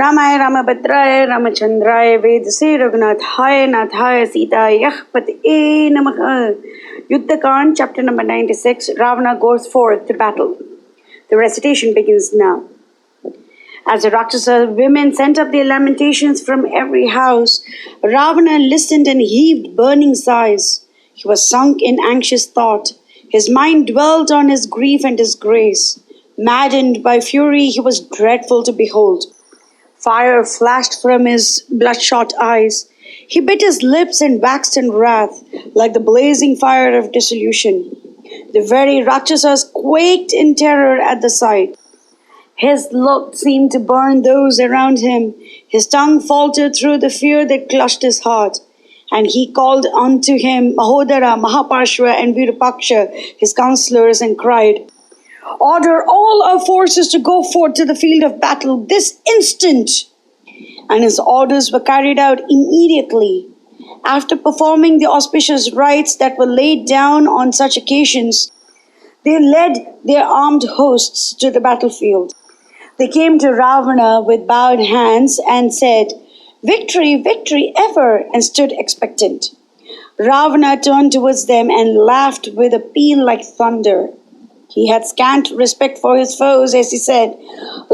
रामाय रामभद्राय रामचंद्राय वेदसे रघुनाथाय नाथाय सीताय पतये नमः. Yuddha chapter number 96. Ravana goes forth to battle. The recitation begins now. As the Rakshasa women sent up their lamentations from every house, Ravana listened and heaved burning sighs. He was sunk in anxious thought. His mind dwelt on his grief and disgrace. Maddened by fury, he was dreadful to behold. Fire flashed from his bloodshot eyes. He bit his lips and waxed in wrath, like the blazing fire of dissolution. The very Rakshasas quaked in terror at the sight. His look seemed to burn those around him. His tongue faltered through the fear that clutched his heart. And he called unto him Mahodara, Mahaparshva, and Virupaksha, his counselors, and cried, "Order all our forces to go forth to the field of battle this instant." And his orders were carried out immediately. After performing the auspicious rites that were laid down on such occasions, they led their armed hosts to the battlefield. They came to Ravana with bowed hands and said, "Victory, victory ever," and stood expectant. Ravana turned towards them and laughed with a peal like thunder. He had scant respect for his foes, as he said,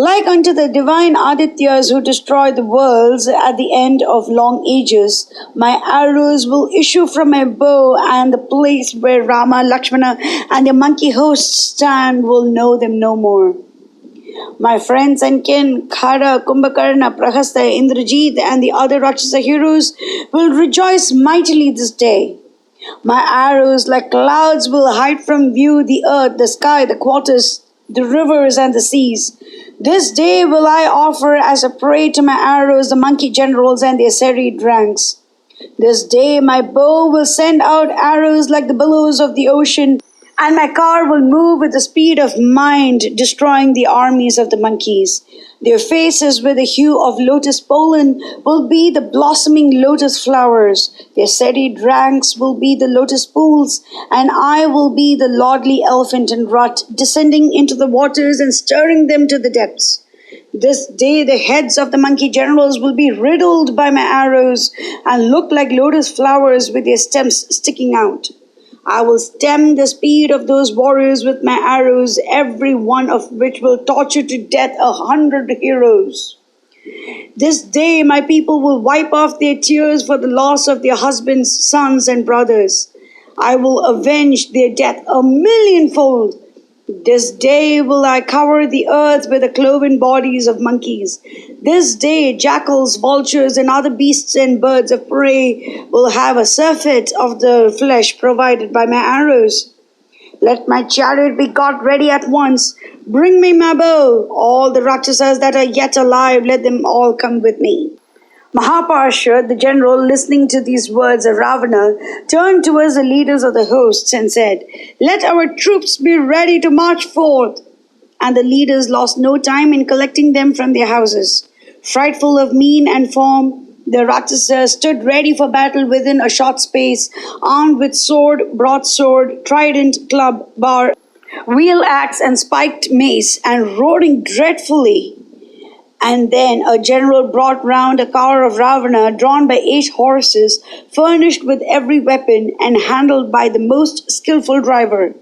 "Like unto the divine Adityas who destroy the worlds at the end of long ages, my arrows will issue from my bow, and the place where Rama, Lakshmana, and the monkey hosts stand will know them no more. My friends and kin, Khara, Kumbhakarna, Prahasta, Indrajit, and the other Rakshasa heroes will rejoice mightily this day. My arrows like clouds will hide from view the earth, the sky, the waters, the rivers, and the seas. This day will I offer as a prey to my arrows the monkey generals and their serried ranks. This day my bow will send out arrows like the billows of the ocean, and my car will move with the speed of mind, destroying the armies of the monkeys. Their faces with the hue of lotus pollen will be the blossoming lotus flowers. Their serried ranks will be the lotus pools, and I will be the lordly elephant and rut, descending into the waters and stirring them to the depths. This day the heads of the monkey generals will be riddled by my arrows and look like lotus flowers with their stems sticking out. I will stem the speed of those warriors with my arrows, every one of which will torture to death 100 heroes. This day my people will wipe off their tears for the loss of their husbands, sons, and brothers. I will avenge their death 1,000,000-fold. This day will I cover the earth with the cloven bodies of monkeys. This day jackals, vultures, and other beasts and birds of prey will have a surfeit of the flesh provided by my arrows. Let my chariot be got ready at once. Bring me my bow. All the Rakshasas that are yet alive, let them all come with me." Mahaparsha, the general, listening to these words of Ravana, turned towards the leaders of the hosts and said, "Let our troops be ready to march forth." And the leaders lost no time in collecting them from their houses. Frightful of mien and form, the Rakshasas stood ready for battle within a short space, armed with sword, broadsword, trident, club, bar, wheel axe, and spiked mace, and roaring dreadfully. And then a general brought round a car of Ravana, drawn by 8 horses, furnished with every weapon, and handled by the most skillful driver.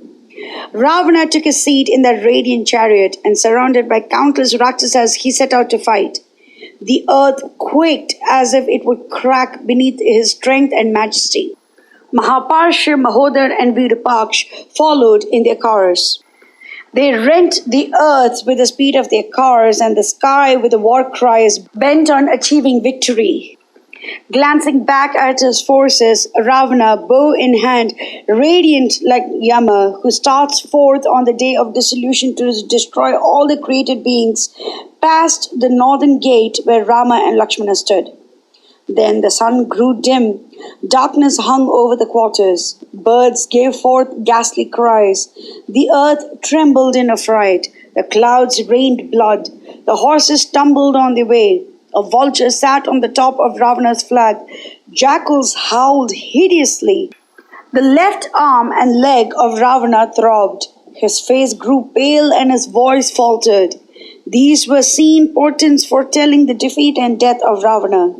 Ravana took a seat in that radiant chariot, and surrounded by countless Rakshasas, he set out to fight. The earth quaked as if it would crack beneath his strength and majesty. Mahaparsha, Mahodar, and Virupaksh followed in their cars. They rent the earth with the speed of their cars, and the sky with the war cries, bent on achieving victory. Glancing back at his forces, Ravana, bow in hand, radiant like Yama, who starts forth on the day of dissolution to destroy all the created beings, passed the northern gate where Rama and Lakshmana stood. Then the sun grew dim. Darkness hung over the quarters. Birds gave forth ghastly cries. The earth trembled in affright. The clouds rained blood. The horses stumbled on their way. A vulture sat on the top of Ravana's flag. Jackals howled hideously. The left arm and leg of Ravana throbbed. His face grew pale and his voice faltered. These were seen portents foretelling the defeat and death of Ravana.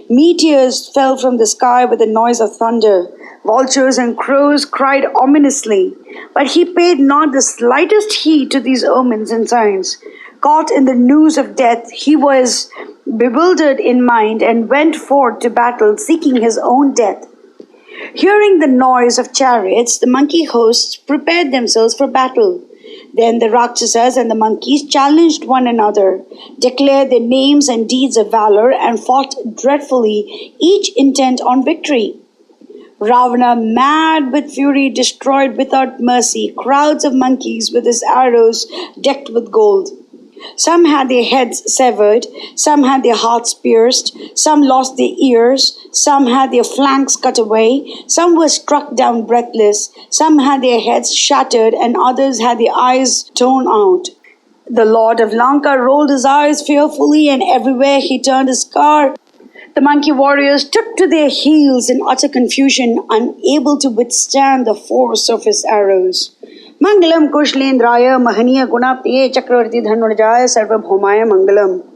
Meteors fell from the sky with the noise of thunder. Vultures and crows cried ominously. But he paid not the slightest heed to these omens and signs. Caught in the news of death, he was bewildered in mind and went forth to battle, seeking his own death. Hearing the noise of chariots, the monkey hosts prepared themselves for battle. Then the Rakshasas and the monkeys challenged one another, declared their names and deeds of valor, and fought dreadfully, each intent on victory. Ravana, mad with fury, destroyed without mercy crowds of monkeys with his arrows decked with gold. Some had their heads severed, some had their hearts pierced, some lost their ears, some had their flanks cut away, some were struck down breathless, some had their heads shattered, and others had their eyes torn out. The Lord of Lanka rolled his eyes fearfully, and everywhere he turned a scar. The monkey warriors took to their heels in utter confusion, unable to withstand the force of his arrows. Mangalam Kushlendraya Mahaniya Gunaptiye Chakravarti Dhanurjaya Sarvabhaumaya Mangalam.